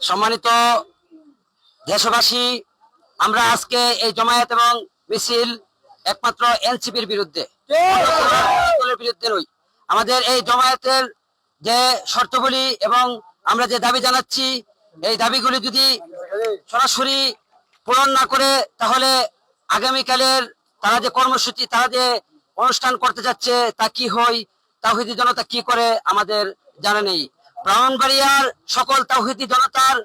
সম্মানিত দেশবাসী, আমরা আজকে এই জমায়েত এবং মিছিল একমাত্র এনসিপির বিরুদ্ধে নই। আমাদের এই জমায়েতের যে শর্তাবলী এবং আমরা যে দাবি জানাচ্ছি, এই দাবিগুলি যদি সরাসরি পূরণ না করে, তাহলে আগামীকালের তারা যে কর্মসূচি, তারা যে অনুষ্ঠান করতে যাচ্ছে, তা কি হয়, তাওহীদি জনতা কি করে আমাদের জানা নেই। ব্রাহ্মণবাড়িয়ার সকল তাওহীদি জনতার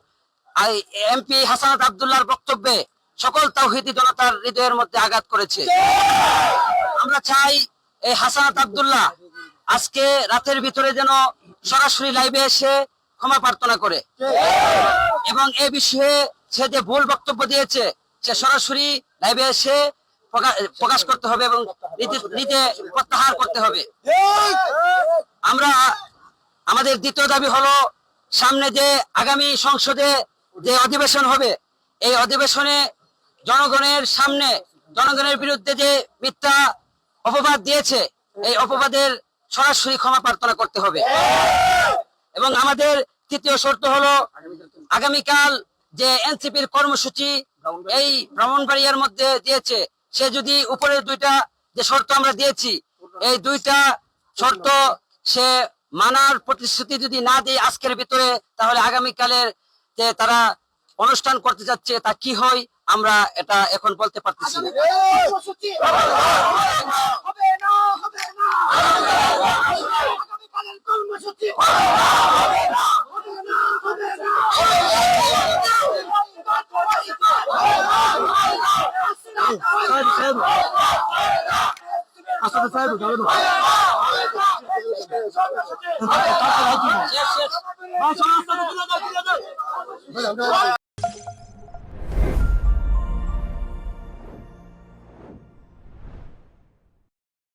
এমপি হাসানাত আব্দুল্লাহর বক্তব্যে সকল তাওহীদি জনতার হৃদয়ের মধ্যে আঘাত করেছে। আমরা চাই এই হাসানাত আব্দুল্লাহ আজকে রাতের ভিতরে যেন সরাসরি লাইভে এসে ক্ষমা প্রার্থনা করে এবং এ বিষয়ে সে যে ভুল বক্তব্য দিয়েছে সে সরাসরি লাইভে এসে প্রকাশ করতে হবে এবং নিজে প্রত্যাহার করতে হবে। আমরা আমাদের দ্বিতীয় দাবি হলো, সামনে যে আগামী সংসদে যে অধিবেশন হবে, এই অধিবেশনে জনগণের সামনে জনগণের বিরুদ্ধে যে মিথ্যা অপবাদ দিয়েছে, এই অপবাদের সরাসরি ক্ষমা প্রার্থনা করতে হবে। এবং আমাদের তৃতীয় শর্ত হলো, আগামীকাল যে এনসিপির কর্মসূচি এই ব্রাহ্মণবাড়িয়ার মধ্যে দিয়েছে, সে যদি উপরের দুইটা যে শর্ত আমরা দিয়েছি, এই দুইটা শর্ত সে মানার প্রতিশ্রুতি যদি না দেয় আজকের ভিতরে, তাহলে আগামীকালের যে তারা অনুষ্ঠান করতে যাচ্ছে তা কি হয় আমরা এটা এখন বলতে পারতেছি না।